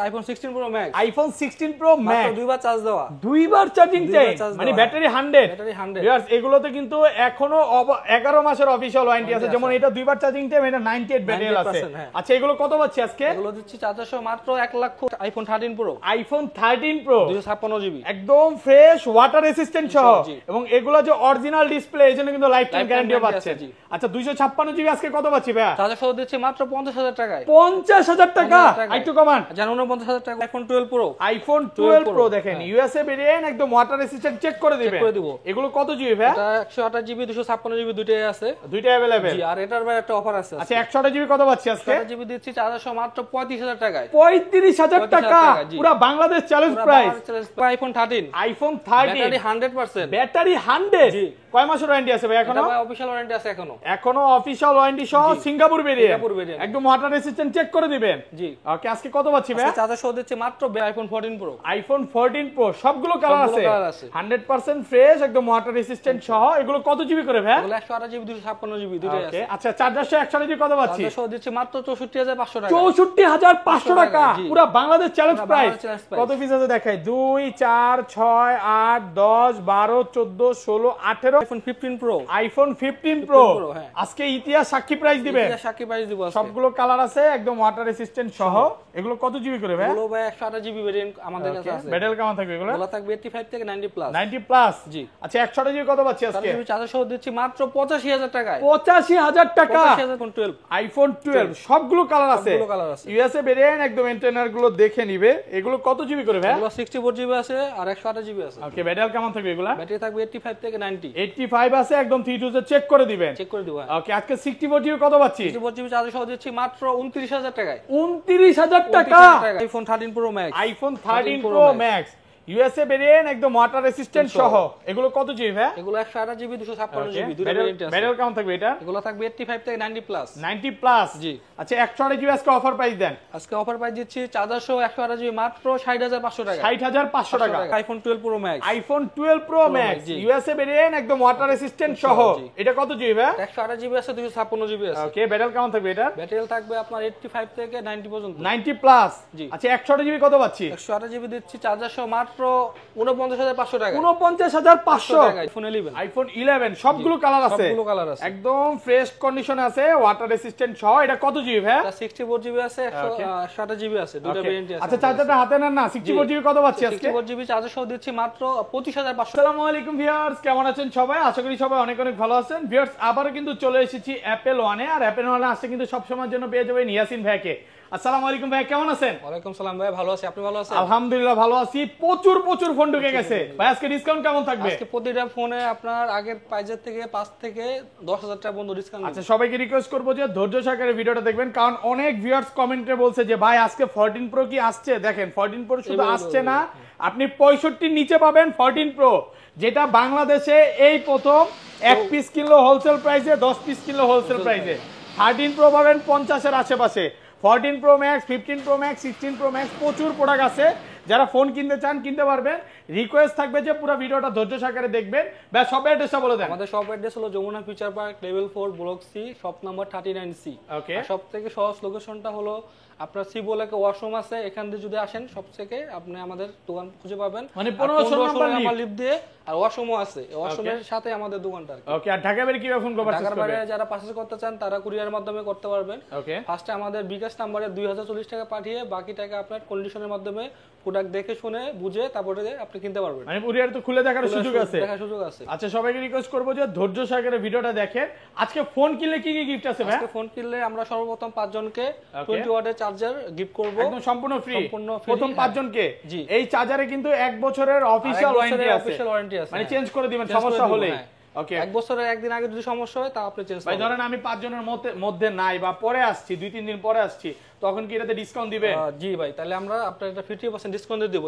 IPhone 16 pro max iPhone 16 pro max দুইবার charge দেওয়া দুইবার চার্জিং টাইম মানে ব্যাটারি 100 ভিউয়ার্স এগুলোতে কিন্তু এখনো 11 মাসের অফিশিয়াল ওয়ারেন্টি আছে যেমন এটা দুইবার চার্জিং টাইম এটা 98 ব্যাটারি আছে আচ্ছা এগুলো কত পাচ্ছি আজকে এগুলো দিচ্ছি 400 মাত্র 1 lakh iPhone 13 pro iPhone 13 pro 256 GB একদম ফ্রেশ ওয়াটার রেসিস্ট্যান্ট সহ এবং এগুলো যে অরিজিনাল ডিসপ্লে এজন্য কিন্তু লাইফ টাইম গ্যারান্টিও পাচ্ছেন আচ্ছা 256 জিবি আজকে কত পাচ্ছি ভাই 400 দিচ্ছি মাত্র 50000 টাকায় 50000 টাকা একটু কমান জানো 49000 টাকা আইফোন 12 প্রো আইফোন 12 প্রো দেখেন ইউএসএ ভেরিয়েন্ট একদম ওয়াটার রেসিস্ট্যান্ট চেক করে দিবেন এগুলো কত জিবি ভাই এটা 128 জিবি 256 জিবি দুটোই আছে দুইটা अवेलेबल জি আর এটার ভাই একটা অফার আছে আচ্ছা 128 জিবি কত পাচ্ছি আজকে 128 জিবি দিচ্ছি 400 মাত্র 35000 টাকায় 35000 টাকা পুরো Bangladesh challenge price iPhone 13 iPhone 13 battery 100% battery 100 জি কয় মাসের ওয়ারেন্টি আছে ভাই এখনো ভাই অফিশিয়াল ওয়ারেন্টি আছে এখনো অফিশিয়াল ওয়ারেন্টি সহ সিঙ্গাপুর ভেরিয়েন্ট একদম ওয়াটার রেসিস্ট্যান্ট চেক করে দিবেন জি ওকে আজকে কত পাচ্ছি ভাই 400 দিচ্ছি মাত্র আইফোন 14 প্রো আইফোন 14 প্রো সবগুলো কালার আছে 100% ফ্রেশ একদম ওয়াটার রেসিস্ট্যান্ট সহ এগুলো কত জিবি করে ভাই এগুলো 128 জিবি 256 জিবি দুটোই আছে আচ্ছা 400 জিবি কত পাচ্ছি 400 দিচ্ছি মাত্র 64500 টাকা 64500 টাকা পুরো বাংলাদেশ চ্যালেঞ্জ প্রাইস কত পিস আছে দেখাই 2 4 6 8 10 12 14 16 18 আইফোন 15 প্রো আইফোন 15 প্রো আজকে ইতিহাস সাক্ষী প্রাইস দিবেন ইতিহাস সাক্ষী প্রাইস দিব সবগুলো কালার আছে একদম ওয়াটার রেসিস্ট্যান্ট সহ এগুলো কত জিবি করে ভাই এগুলো ভাই 128 জিবি ভেরিয়েন্ট আমাদের কাছে আছে ব্যাটারি কেমন থাকবে এগুলো এগুলো থাকবে 85 থেকে 90 প্লাস 90 প্লাস জি আচ্ছা 128 জিবি কত পাচ্ছি আজকে 400 দিচ্ছি মাত্র 85000 টাকায় 85000 টাকা 85012 আইফোন 12 সবগুলো কালার আছে ইউএসএ ভেরিয়েন্ট একদম এন্টেনার গুলো দেখে নিবে এগুলো কত জিবি করে ভাই এগুলো 64 জিবি আছে আর 128 জিবি আছে ওকে ব্যাটারি কেমন থাকবে এগুলো ব্যাটারি থাকবে 85 থেকে 90 85 আছে একদম 32 চেক করে দিবেন চেক করে দিব ওকে আজকে 64 জিবি কত পাচ্ছি 64 জিবি 400 দিচ্ছি মাত্র 29000 টাকায় 29000 টাকা iPhone 13 pro max iPhone 13 pro max USA variant একদম ওয়াটার রেসিস্ট্যান্ট সহ এগুলো কত জিবি ভাই এগুলো 128 জিবি 256 জিবি দুটো ভেরিয়েন্ট আছে ব্যাটারি কেমন থাকবে এটা এগুলো থাকবে 85 থেকে 90 প্লাস 90 প্লাস জি আচ্ছা 128 জিবি আজকে অফার প্রাইস দেন আজকে অফার প্রাইস দিচ্ছি 400 128 জিবি মাত্র 60500 টাকা 60500 টাকা iPhone 12 pro max iPhone 12 pro max USA variant একদম ওয়াটার রেসিস্ট্যান্ট সহ এটা কত জিবি ভাই 128 জিবি আছে 256 জিবি আছে ওকে ব্যাটারি কেমন থাকবে এটা ব্যাটারি থাকবে আপনার 85 থেকে 90 পর্যন্ত 90 প্লাস জি আচ্ছা 128 জিবি কত পাচ্ছি 128 জিবি দিচ্ছি 400 মাত্র 49500 টাকা 49500 টাকা আইফোন 11 আইফোন 11 সবগুলো কালার আছে সবগুলো কালার আছে একদম ফ্রেশ কন্ডিশনে আছে ওয়াটার রেসিস্ট্যান্ট সহ এটা কত জিবি ভাই 64 জিবি আছে 128 জিবি আছে দুটো ভেরিয়েন্ট আছে আচ্ছা চার্জারটা হাতে নেন না 64 জিবি কত পাচ্ছি আজকে 64 জিবি চার্জার সহ দিচ্ছি মাত্র 25500 আসসালামু আলাইকুম ভিউয়ার্স কেমন আছেন সবাই আশা করি সবাই অনেক অনেক ভালো আছেন ভিউয়ার্স আবারো কিন্তু চলে এসেছি অ্যাপল ওয়ানে আর অ্যাপল ওয়ানে আসছে কিন্তু সব সময়ের জন্য পেয়ে যাবেন ইয়াসিন ভাইকে আসসালামু আলাইকুম ভাই কেমন আছেন ওয়ালাইকুম সালাম ভাই ভালো আছি আপনি ভালো আছেন আলহামদুলিল্লাহ ভালো আছি প্রচুর প্রচুর ফোন ঢুকে গেছে ভাই আজকে ডিসকাউন্ট কেমন থাকবে আজকে প্রতিটা ফোনে আপনার আগের প্রাইজের থেকে 5 থেকে 10000 টাকা পর্যন্ত ডিসকাউন্ট আচ্ছা সবাইকে রিকোয়েস্ট করব যে ধৈর্য সহকারে ভিডিওটা দেখবেন কারণ অনেক ভিউয়ার্স কমেন্টে বলছে যে ভাই আজকে 14 প্রো কি আসছে দেখেন 14 প্রো শুধু আসছে না আপনি 65 নিচে পাবেন 14 প্রো যেটা বাংলাদেশে এই প্রথম এক পিস কিনলো হোলসেল প্রাইসে 10 পিস কিনলো হোলসেল প্রাইসে 13 প্রো পাবেন 50 এর আশেপাশে 14 pro max 15 pro max 16 pro max প্রচুর প্রোডাক্ট আছে যারা ফোন কিনতে চান কিনতে পারবেন রিকোয়েস্ট থাকবে যে পুরো ভিডিওটা ধৈর্য সহকারে দেখবেন বা সব অ্যাড্রেসটা বলে দেন আমাদের শপ অ্যাড্রেস হলো Jamuna future park level 4 block C shop number 39 C okay সবথেকে সহজ লোকেশনটা হলো আপনার সি বলেকে ওয়াশরুম আছে এখান দিয়ে যদি আসেন সবথেকে আপনি আমাদের দোকান খুঁজে পাবেন মানে 15 নাম্বার লিফট দিয়ে আর ওয়াশরুমও আছে ওয়াশরুমের সাথে আমাদের দোকানটা ওকে আর ঢাকা বাইরে কিভাবে ফোন করবেন ঢাকার বাইরে যারা পারচেজ করতে চান তারা কুরিয়ারের মাধ্যমে করতে পারবেন ওকে ফার্স্টে আমাদের বিকাশ নম্বরে 2040 টাকা পাঠিয়ে বাকি টাকা আপনার কন্ডিশনের মাধ্যমে প্রোডাক্ট দেখে শুনে বুঝে তারপরে আপনি কিনতে পারবেন মানে কুরিয়ার তো খুলে দেখার সুযোগ আছে আচ্ছা সবাইকে রিকোয়েস্ট করব যে ধৈর্য সহকারে ভিডিওটা দেখেন আজকে ফোন কিনলে কি কি গিফট আছে ভাই আজকে ফোন কিনলে আমরা সর্বপ্রথম 5 জনকে 20 ওয়াটের চার্জার গিফট করব একদম সম্পূর্ণ ফ্রি প্রথম 5 জনকে এই চার্জারে কিন্তু 1 বছরের অফিশিয়াল ওয়ারেন্টি আছে মানে চেঞ্জ করে দিবেন সমস্যা হলে ওকে এক বছরের একদিন আগে যদি সমস্যা হয় তা আপনি চেঞ্জ করবেন ভাই ধরেন আমি 5 জনের মধ্যে নাই বা পরে আসছি 2-3 দিন পরে আসছি তখন কি এটাতে ডিসকাউন্ট দিবেন জি ভাই তাহলে আমরা আপনার এটা 50% ডিসকাউন্ট দিয়ে দেব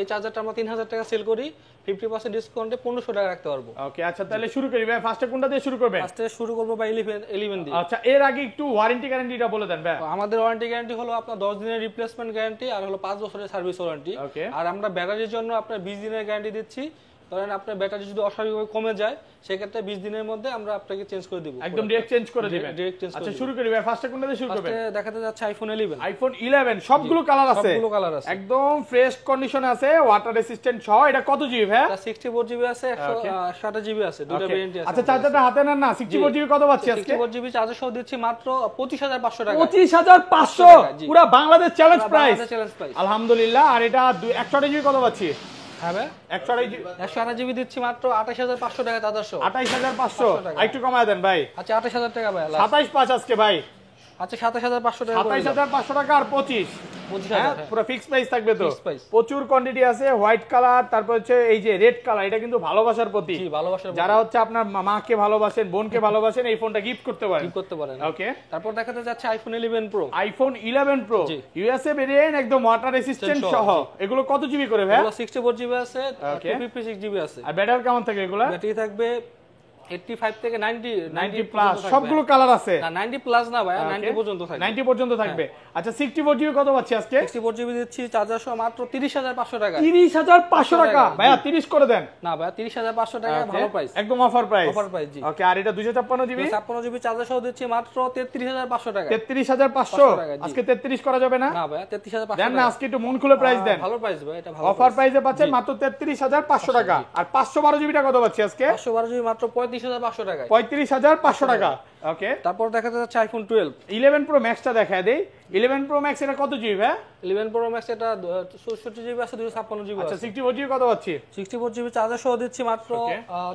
এই চার্জারটা আমরা 3000 টাকা সেল করি 50% ডিসকাউন্টে 1500 টাকা রাখতে পারবো ওকে আচ্ছা তাহলে শুরু করি ভাই ফার্স্টে কোনটা দিয়ে শুরু করবেন ফার্স্টে শুরু করব ভাই 11 দিয়ে আচ্ছা এর আগে একটু ওয়ারেন্টি গ্যারান্টিটা বলে দেন ভাই আমাদের ওয়ারেন্টি গ্যারান্টি হলো আপনার 10 দিনের রিপ্লেসমেন্ট গ্যারান্টি আর হলো 5 বছরের সার্ভিস ওয়ারেন্টি আর আমরা ব্যাটারির জন্য আপনার 20 দিনের গ্যারান্টি দিচ্ছি ধরেন আপনার ব্যাটারি যদি অস্বাভাবিকভাবে কমে যায় সেক্ষেত্রে 20 দিনের মধ্যে আমরা আপনাকে চেঞ্জ করে দিব, একদম ডাইরেক্ট চেঞ্জ করে দিবেন। Direct change. আচ্ছা শুরু করি ভাই, ফার্স্টে কোনটা দিয়ে শুরু করবেন? ফার্স্টে দেখাতে যাচ্ছে আইফোন 11। আইফোন 11 সবগুলো কালার আছে, সবগুলো কালার আছে, একদম ফ্রেশ কন্ডিশনে আছে, ওয়াটার রেসিস্ট্যান্ট সহ। এটা কত জিবি ভাই? এটা 64 জিবি আছে, 128 জিবি আছে, দুটো ভেরিয়েন্ট আছে। আচ্ছা চার্জারটা হাতে নেন না, 64 জিবি কত পাচ্ছি আজকে? 64 জিবি চার্জার সহ দিচ্ছি মাত্র 25500 টাকা। 25500 পুরো Bangladesh challenge price, challenge price আলহামদুলিল্লাহ। আর এটা 128 জিবি কত পাচ্ছি? হ্যাঁ ভাই 128 জিবি দিচ্ছি মাত্র 28500 টাকা চার্জার সহ। 28500 একটু কমায় দেন ভাই। আচ্ছা 28000 টাকা ভাই, 27500 আজকে ভাই। আচ্ছা 27500 টাকা, 27500 টাকা আর 25 পুরো ফিক্স প্রাইস থাকবে তো। ফিক্স প্রাইস, প্রচুর কোয়ান্টিটি আছে, হোয়াইট কালার, তারপর হচ্ছে এই যে রেড কালার, এটা কিন্তু ভালোবাসার প্রতীক। জি ভালোবাসার, যারা হচ্ছে আপনার মাকে ভালোবাসেন, বোনকে ভালোবাসেন, এই ফোনটা গিফট করতে পারেন, গিফট করতে পারেন। ওকে। তারপর দেখাতে যাচ্ছে iPhone 11 pro. IPhone 11 pro USA variant, একদম ওয়াটার রেসিস্ট্যান্ট সহ। এগুলো কত জিবি করে ভাই? এগুলো 64 জিবি আছে, 256 জিবি আছে। আর ব্যাটারি কেমন থাকে এগুলো? ব্যাটারি থাকবে 85 থেকে 90 প্লাস, সবগুলো কালার আছে। না 90 প্লাস না ভাই, 90 পর্যন্ত থাকবে, 90 পর্যন্ত থাকবে। আচ্ছা 64 জিবি কত পাচ্ছি আজকে? 64 জিবি দিচ্ছি চার্জার সহ মাত্র 30500 টাকা। 30500 টাকা ভাইয়া, 30 করে দেন না ভাই 30500 টাকা ভালো প্রাইস, একদম অফার প্রাইস, অফার প্রাইস। জি ওকে। আর এটা 256 জিবি, 256 জিবি চার্জার সহ দিচ্ছি মাত্র 33500 টাকা। 33500 আজকে 33 করা যাবে না? না ভাই 33500 দেন না, আজকে একটু মন খুলে প্রাইস দেন। ভালো প্রাইস ভাই, এটা ভালো অফার প্রাইসে পাচ্ছেন মাত্র 33500 টাকা। আর 512 জিবিটা কত পাচ্ছি আজকে? 512 জিবি মাত্র 35500 টাকা। 35500 টাকা, ওকে। তারপর দেখাতে যাচ্ছে আইফোন 12। 11 প্রো ম্যাক্সটা দেখায় দেই। 11 প্রো ম্যাক্স এটা কত জিবি ভাই? 11 প্রো ম্যাক্স এটা 64 জিবি আছে, 256 জিবি আচ্ছা আছে। 64 জিবি কত পাচ্ছি? 64 জিবি চার্জার সহ দিচ্ছি মাত্র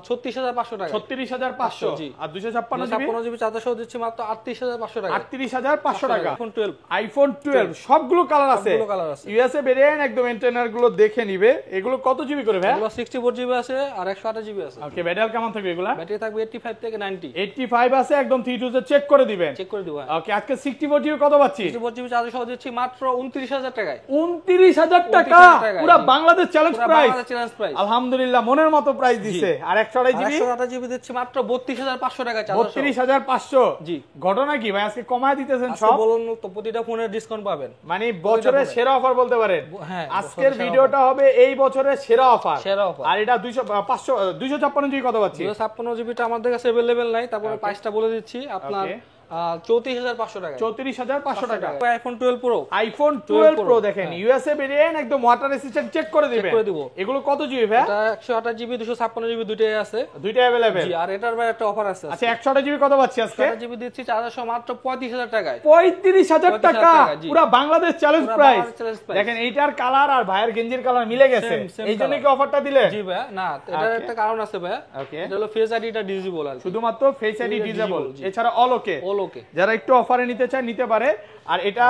36500 টাকা। 36500। জি। আর 256 জিবি? 256 জিবি চার্জার সহ দিচ্ছি মাত্র 38500 টাকা। 38500 টাকা। আইফোন 12। আইফোন 12 সবগুলো কালার আছে, সবগুলো কালার আছে। ইউএসএ ভেরিয়েন্ট, একদম এন্টেনার গুলো দেখে নিবে। এগুলো কত জিবি করে ভাই? এগুলো 64 জিবি আছে আর 128 জিবি আছে। ওকে। ব্যাটারি কেমন থাকবে এগুলা? ব্যাটারি থাকবে 85 থেকে 90। 85 আছে, একদম 3 তে চেক করে দিবেন, চেক করে দিব। ওকে। আজকে 64 জিবি কত পাচ্ছি? 64 জিবি চার্জার সহ দিচ্ছি মাত্র 29000 টাকায়। 29000 টাকা, পুরো Bangladesh challenge price, challenge price, আলহামদুলিল্লাহ। মনের মতো প্রাইস দিছে। আর 128 জিবি? 128 জিবি দিচ্ছি মাত্র 32500 টাকা চার্জার সহ। 32500। জি। ঘটনা কি ভাই, আজকে কমায় দিতেছেন আজকে সব? বলুন তো প্রতিটা ফোনের ডিসকাউন্ট পাবেন, মানে বছরের সেরা অফার বলতে পারেন। হ্যাঁ আজকের ভিডিওটা হবে এই বছরের সেরা অফার, সেরা অফার। আর এটা 256 জিবি কত পাচ্ছি? 256 জিবিটা আমাদের কাছে अवेलेबल নাই, তারপরে প্রাইসটা বলে দিচ্ছি আপনার 34500 টাকা। 34500 টাকা। IPhone 12 pro. আইফোন 12 প্রো দেখেন, ইউএসএ ভেরিয়েন্ট, একদম ওয়াটার রেসিস্ট্যান্ট, চেক করে দিবেন। এগুলো কত জিবি ভাই? এটা 128 জিবি 256 জিবি দুটোই আছে, দুইটা अवेलेबल। জি। আর এটার ভাই একটা অফার আছে। আচ্ছা 128 জিবি কত পাচ্ছি আজকে? 128 জিবি দিচ্ছি চার্জার সহ মাত্র 35000 টাকায়। 35000 টাকা, পুরো বাংলাদেশ চ্যালেঞ্জ প্রাইস। দেখেন এইটার কালার আর ভাইয়ের গেঞ্জির কালার মিলে গেছে, এইজন্য কি অফারটা দিলে? জি ভাই, না এটার একটা কারণ আছে ভাই। এটা হলো ফেস আইডিটা ডিসেবল আছে, শুধুমাত্র ফেস আইডি ডিসেবল, এছাড়া অল ওকে। অল ওকে। যারা একটু অফারে নিতে চায় নিতে পারে। আর এটা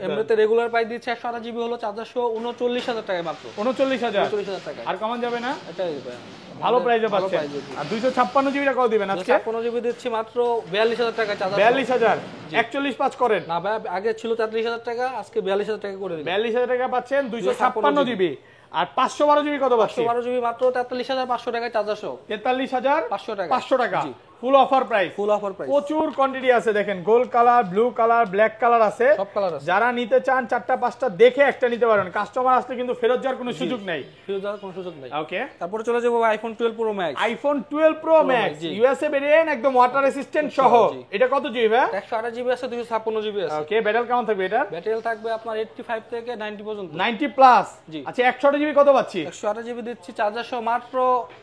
এমনিতে রেগুলার প্রাইস দিচ্ছে 128 জিবি হলো চার্জার সহ 39000 টাকায় মাত্র। 39000 টাকা। আর কমন যাবে না? এটাই ভাই ভালো প্রাইসে পাচ্ছেন। আর 256 জিবিটা কত দিবেন আজকে? 256 জিবি দিচ্ছি মাত্র 42000 টাকা চার্জার। 42000 41.5 করেন না ভাই, আগে ছিল 33000 টাকা, আজকে 42000 টাকা করে দিলাম। 42000 টাকা পাচ্ছেন 256 জিবি। আর 512 জিবি কত পাচ্ছেন? 512 জিবি মাত্র 43500 টাকা চার্জার সহ। 43500 টাকা। 500 টাকা full offer price. Full offer price. প্রচুর কোয়ান্টিটি আছে, দেখেন gold colour, blue colour, black colour আছে, সব কালার আছে। যারা নিতে চান 4টা 5টা দেখে একটা নিতে পারেন। কাস্টমার আসলে কিন্তু ফেরত যাওয়ার কোনো সুযোগ নাই, ফেরত যাওয়ার কোনো সুযোগ নাই। ওকে। তারপরে চলে যাবো iPhone 12 pro max. IPhone 12 pro max USA variant, একদম ওয়াটার রেসিস্ট্যান্ট সহ। এটা কত জিবি ভাই? 128 জিবি আছে, 256 জিবি আছে। ওকে। ব্যাটারি কেমন থাকবে এটা? ব্যাটারি থাকবে আপনার 85 থেকে 90 পর্যন্ত। 90 প্লাস। জি। আচ্ছা 128 জিবি কত পাচ্ছি? 128 জিবি দিচ্ছি চার্জার সহ মাত্র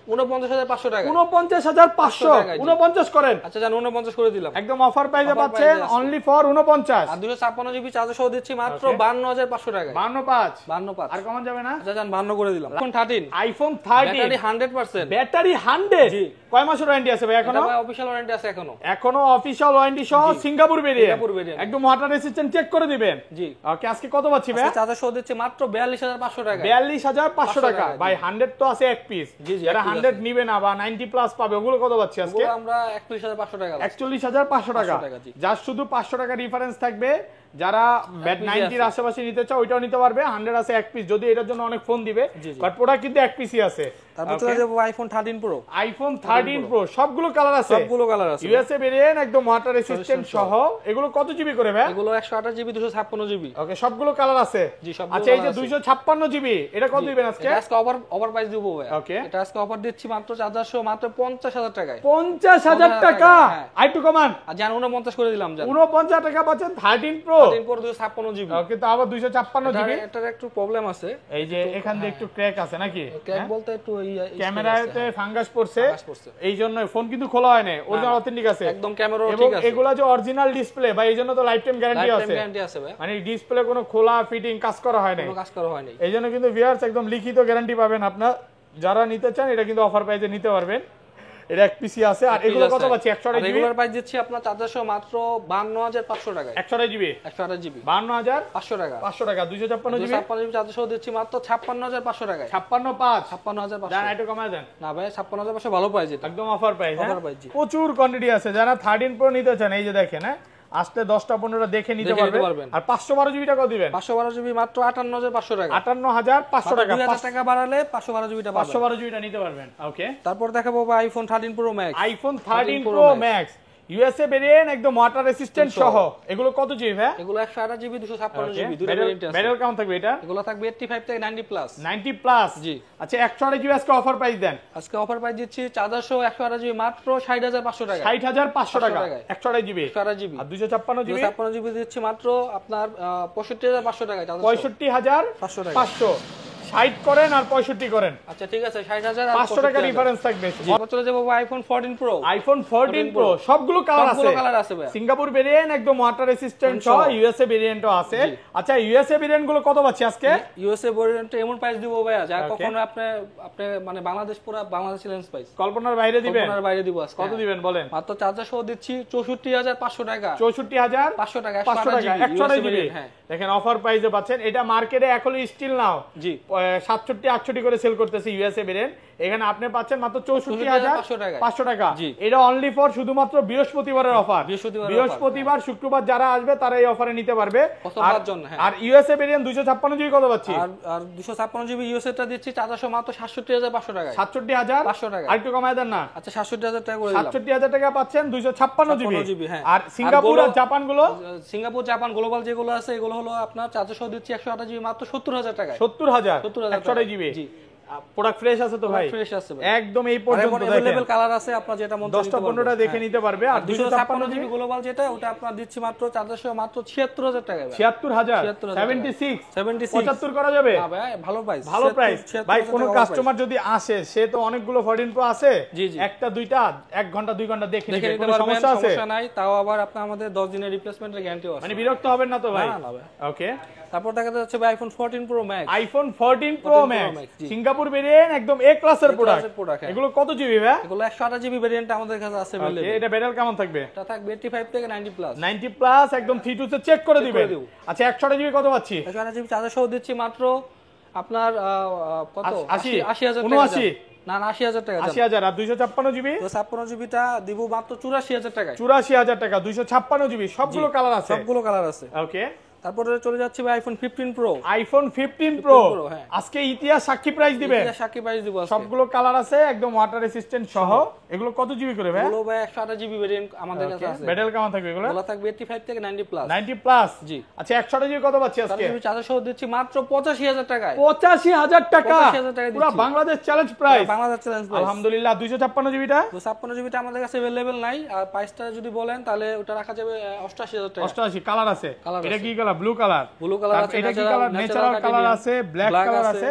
49500 টাকা। 49500 49 করেন। আচ্ছা 49 করে দিলাম, একদম অফার প্রাইসে পাচ্ছেন, অনলি ফর 49। আর 256 জিবি চার্জার সহ দিচ্ছি মাত্র 52500 টাকা। 52.5 আর কমন যাবে না? আচ্ছা 52 করে দিলাম। আইফোন 13। IPhone 13 battery 100%। ব্যাটারি 100। জি। কয় মাসের ওয়ারেন্টি আছে ভাই এখনো? এটা ভাই অফিশিয়াল ওয়ারেন্টি আছে এখনো। এখনো অফিশিয়াল ওয়ারেন্টি সহ সিঙ্গাপুর ভেরিয়েন্ট। Singapore variant. একদম ওয়াটার রেসিস্ট্যান্ট, চেক করে দিবেন। জি। ওকে। আজকে কত পাচ্ছি ভাই? চার্জার সহ দিচ্ছি মাত্র 42500 টাকা। 42500 টাকা ভাই। 100 তো আছে এক পিস, জি জি। যারা 100 নিবে না বা 90 প্লাস পাবে, ওগুলো কত পাচ্ছি আজকে? আমরা 41500 টাকা। 41500 টাকা। জাস্ট শুধু 500 টাকা ডিফারেন্স থাকবে। যারা ব্যাট 90 এর আশেপাশে নিতে চাও ওইটাও নিতে পারবে। 100 আছে এক পিস, যদি এটার জন্য অনেক ফোন দিবে, বাট প্রোডাক্ট কিন্তু এক পিসই আছে। তারপর চলে যাব আইফোন 13 প্রো। আইফোন 13 প্রো সবগুলো কালার আছে, সবগুলো কালার আছে, ইউএসএ ভেরিয়েন্ট, একদম ওয়াটার রেসিস্ট্যান্ট সহ। এগুলো কত জিবি করে ভাই? এগুলো 128 জিবি 256 জিবি। ওকে, সবগুলো কালার আছে। জি, সবগুলো। আচ্ছা, এই যে 256 জিবি এটা কত দিবেন আজকে? আজকে ওভার প্রাইস দিব ভাই। ওকে, এটা আজকে অফার দিচ্ছি মাত্র চার্জার সহ মাত্র 50,000 টাকায়। 50,000 টাকা? আইটু কমান, আর জান 49 করে দিলাম জান। 49 টাকা পাচ্ছেন 13 প্রো। 13 pro 256 GB. ওকে, তো আবার 256 জিবি। এটার একটু প্রবলেম আছে, এই যে এখান দিয়ে একটু ক্র্যাক আছে নাকি? ক্র্যাক বলতে একটু ক্যামেরাতে ফাঙ্গাস পড়ছে, এই জন্য ফোন কিন্তু খোলা হয় না। অরিজিনাল অথেন্টিক আছে একদম, ক্যামেরা ঠিক এবং আছে। এগুলা যে অরিজিনাল ডিসপ্লে ভাই, এই জন্য তো লাইফ টাইম গ্যারান্টি আছে। গ্যারান্টি আছে ভাই, মানে ডিসপ্লে কোনো খোলা ফিটিং কাজ করা হয় না, কোনো কাজ করা হয় নাই। এই জন্য কিন্তু ভিউয়ার্স একদম লিখিত গ্যারান্টি পাবেন। আপনার যারা নিতে চান এটা কিন্তু অফার প্রাইসে নিতে পারবেন। এটা এক পিসি আছে। আর এগুলো কত পাচ্ছি? 128 জিবি রেগুলার প্রাইস দিচ্ছি আপনার চার্জার সহ মাত্র 52,500 টাকায়। 128 জিবি 128 জিবি 52,500 টাকা। 500 টাকা। 256 জিবি 256 জিবি চার্জার সহ দিচ্ছি মাত্র 56,500 টাকায়। 56,500 56,500 জান, একটু কমায় দেন না ভাই, 56,500 ভালো প্রাইস এটা, একদম অফার প্রাইস। Offer price. প্রচুর কোয়ান্টিটি আছে। যারা 13 প্রো নিতে চান এই যে দেখেন, হ্যাঁ আসতে 10টা 15টা দেখে নিতে পারবেন। আর 512 জিবি টাকা দিবেন? 512 জিবি মাত্র 58,500 টাকা। 58,500 টাকা। 2000 টাকা বাড়ালে 512 জিবিটা পাবেন। 512 জিবিটা নিতে পারবেন। ওকে, তারপর দেখাবো iPhone 13 pro max. IPhone 13 pro max USA variant, একদম ওয়াটার রেসিস্ট্যান্ট সহ। এগুলো কত জিবি ভাই? এগুলো 128 জিবি 256 জিবি, দুটো ভেরিয়েন্ট আছে। ব্যাটারি কেমন থাকবে এটা? এগুলো থাকবে 85 থেকে 90 প্লাস। 90 প্লাস, জি। আচ্ছা, 128 জিবি আজকে অফার প্রাইস দেন? আজকে অফার প্রাইস দিচ্ছি চার্জার সহ 128 জিবি মাত্র 60,500 টাকা। 60,500 টাকা 128 জিবি। 128 জিবি আর 256 জিবি 256 জিবি দিচ্ছি মাত্র আপনার 65,500 টাকা। 65,500 টাকা। 60 করেন আর 65 করেন। আচ্ছা ঠিক আছে, 60,000 আর 500 টাকা ডিফারেন্স থাকবে। এবার চলে যাবো আইফোন 14 প্রো। আইফোন 14 প্রো সবগুলো কালার আছে, সবগুলো কালার আছে ভাই। সিঙ্গাপুর ভেরিয়েন্ট, একদম ওয়াটার রেসিস্ট্যান্ট সহ। ইউএসএ ভেরিয়েন্টও আছে। আচ্ছা, ইউএসএ ভেরিয়েন্ট গুলো কত পাচ্ছি আজকে? ইউএসএ ভেরিয়েন্ট এমন প্রাইস দিব ভাইয়া যা কখনো আপনি মানে বাংলাদেশ পুরো বাংলাদেশ চ্যালেঞ্জ প্রাইস কল্পনার বাইরে দিবেন। কল্পনার বাইরে দিব আজকে। কত দিবেন বলেন? মাত্র চার্জার সহ দিচ্ছি 64,500 টাকা। 64,500 টাকা 500 টাকা 128 জিবি। হ্যাঁ, দেখেন অফার প্রাইসে পাচ্ছেন। এটা মার্কেটে এখনো স্টিল নাও জি 67-68 করে সেল করতেছে ইউএসএ ভেরিয়েন্ট। এখানে আপনি পাচ্ছেন মাত্র 64,500 টাকা। এটা অনলি ফর শুধুমাত্র বৃহস্পতিবারের অফার। বৃহস্পতিবার শুক্রবার যারা আসবে তারা এই অফারে নিতে পারবে। আর ইউএসএ ভেরিয়েন্ট 256 জিবি কত পাচ্ছি? আর 256 জিবি ইউএসএ টা দিচ্ছি চার্জার মাত্র 67,500 টাকা। 67,500 টাকা। আর একটু কমায় দেন না? আচ্ছা 67,000 টাকা করে দিলাম। 67,000 টাকা পাচ্ছেন 256 জিবি। হ্যাঁ। আর সিঙ্গাপুর আর জাপান গুলো? সিঙ্গাপুর জাপান গ্লোবাল যেগুলো আছে এগুলো হলো আপনার চার্জার সহ দিচ্ছি 128 জিবি মাত্র 70,000 টাকা। 70,000 128 জিবি। জি, প্রোডাক্ট ফ্রেশ আছে তো ভাই? ফ্রেশ আছে ভাই, একদম এই পর্যন্ত দেখেন अवेलेबल কালার আছে, আপনারা যেটা মন চায় 10টা 15টা দেখে নিতে পারবে। আর 256 জিবি গ্লোবাল যেটা ওটা আপনারা দিচ্ছি মাত্র চার্জার সহ মাত্র 76,000 টাকা ভাই। 76,000 76 75 করা যাবে? না ভাই, ভালো প্রাইস, ভালো প্রাইস ভাই। কোন কাস্টমার যদি আসে সে তো অনেকগুলো 14 প্রো আছে, একটা দুইটা 1 ঘন্টা 2 ঘন্টা দেখে নিতে কোনো সমস্যা আছে? সমস্যা নাই, তাও আবার আপনি আমাদের 10 দিনের রিপ্লেসমেন্টের গ্যারান্টিও আছে। মানে বিরক্ত হবেন না তো ভাই? না ভাই। ওকে, তারপর দেখা যাচ্ছে ভাই iPhone 14 pro max. IPhone 14 pro max Singapore variant, একদম এ ক্লাসের প্রোডাক্ট। এগুলো কত জিবি ভাই? এগুলো 128 জিবি ভেরিয়েন্ট আমাদের কাছে আছে अवेलेबल। এটা ব্যাটারি কেমন থাকবে? এটা থাকবে 85 থেকে 90 প্লাস। 90 প্লাস একদম 3 তে চেক করে দিবেন। আচ্ছা 128 জিবি কত পাচ্ছি? 128 জিবি চার্জার সহ দিচ্ছি মাত্র আপনার কত 80,000 টাকা। 79 না 80,000 টাকা। 80,000 আর 256 জিবি? 256 জিবিটা দিব মাত্র 84,000 টাকা। 84,000 টাকা 256 জিবি। সবগুলো কালার আছে? সবগুলো কালার আছে। ওকে, তারপরে চলে যাচ্ছে ভাই আইফোন 15 প্রো। আইফোন 15 প্রো আজকে ইতিহাস সাক্ষী প্রাইস দিবেন? ইতিহাস সাক্ষী প্রাইস দিব আজকে। সবগুলো কালার আছে, একদম ওয়াটার রেসিস্ট্যান্ট সহ। এগুলো কত জিবি করে ভাই? এগুলো ভাই 128 জিবি ভেরিয়েন্ট আমাদের কাছে আছে। ব্যাটারি কেমন থাকবে এগুলো? এগুলো থাকবে 85 থেকে 90 প্লাস। 90 প্লাস, জি। আচ্ছা 128 জিবি কত পাচ্ছি আজকে? চার্জার সহ দিচ্ছি মাত্র 85,000 টাকায়। 85,000 টাকা 85,000 টাকা পুরো দিচ্ছি। Bangladesh challenge price. Bangladesh challenge price. আলহামদুলিল্লাহ। 256 জিবিটা? 256 জিবিটা আমাদের কাছে अवेलेबल নাই। আর প্রাইসটা যদি বলেন তাহলে ওটা রাখা যাবে 88,000 টাকা। 88 কালার আছে। এটা কি colour? Blue colour. Blue colour আছে, এটা কি কালার? ন্যাচারাল কালার আছে, ব্ল্যাক কালার আছে,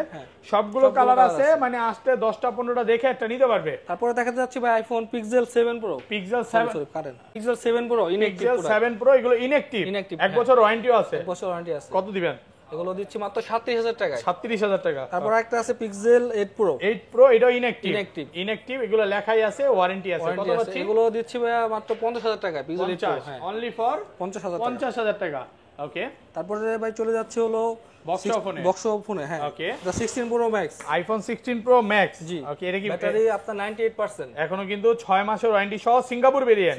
সবগুলো কালার আছে। মানে আসতে 10টা 15টা দেখে একটা নিতে পারবে। তারপরে দেখা যাচ্ছে ভাই iPhone pixel 7 pro. Pixel 7 current pixel 7 pro inactive. Pixel 7 pro এগুলো ইনঅ্যাক্টিভ। 1 বছর ওয়ারেন্টিও আছে। 1 বছর ওয়ারেন্টি আছে। কত দিবেন? এগুলো দিচ্ছি মাত্র 37,000 টাকা। 37,000 টাকা। তারপর একটা আছে পিক্সেল 8 প্রো। 8 প্রো এটা ইনঅ্যাক্টিভ এগুলো লেখাই আছে, ওয়ারেন্টি আছে। কত পাচ্ছি? এগুলো দিচ্ছি ভাই মাত্র 50,000 টাকা। পিক্সেল 8 প্রো অনলি ফর 50,000 টাকা। 50,000 টাকা। ওকে, তারপরে ভাই চলে যাচ্ছে হলো বক্স ফোনে হ্যাঁ okay the 16 pro max iPhone 16 pro max জি ওকে এটা কি ব্যাটারি আপনার 98% এখনো কিন্তু 6 মাসের ওয়ারেন্টি সহ সিঙ্গাপুর ভেরিয়েন্ট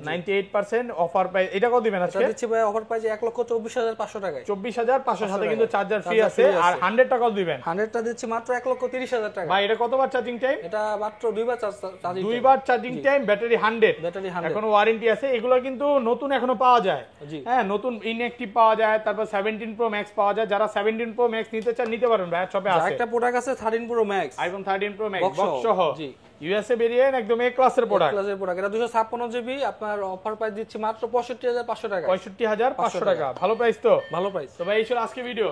98% অফার প্রাইস এটা কত দিবেন আজকে এটা দিচ্ছি ভাই অফার প্রাইসে 1,24,500 টাকায় 24,500 সাথে কিন্তু চার্জার ফ্রি আছে আর 100 টাকা দিবেন 100 টা দিচ্ছি মাত্র 1,30,000 টাকা ভাই এটা কতবার চার্জিং টাইম এটা মাত্র দুইবার দুইবার চার্জিং টাইম ব্যাটারি 100 ব্যাটারি 100 এখনো ওয়ারেন্টি আছে এগুলো কিন্তু নতুন এখনো পাওয়া যায় হ্যাঁ নতুন ইনঅ্যাকটিভ পাওয়া যায় তারপর 17 প্রো ম্যাক্স পাওয়া যায় যারা 17 প্রো ম্যাক্স নিতে চান নিতে পারেন ভাই শপে আছে একটা প্রোডাক্ট আছে 13 pro max iPhone 13 pro max box সহ জি ইউএসএ ভেরিয়েন্ট একদম এ ক্লাসের প্রোডাক্ট এটা 256 জিবি আপনার অফার প্রাইস দিচ্ছি মাত্র 65,500 টাকা 65,500 টাকা ভালো প্রাইস তো ভালো প্রাইস তো ভাই এই ছিল আজকে ভিডিও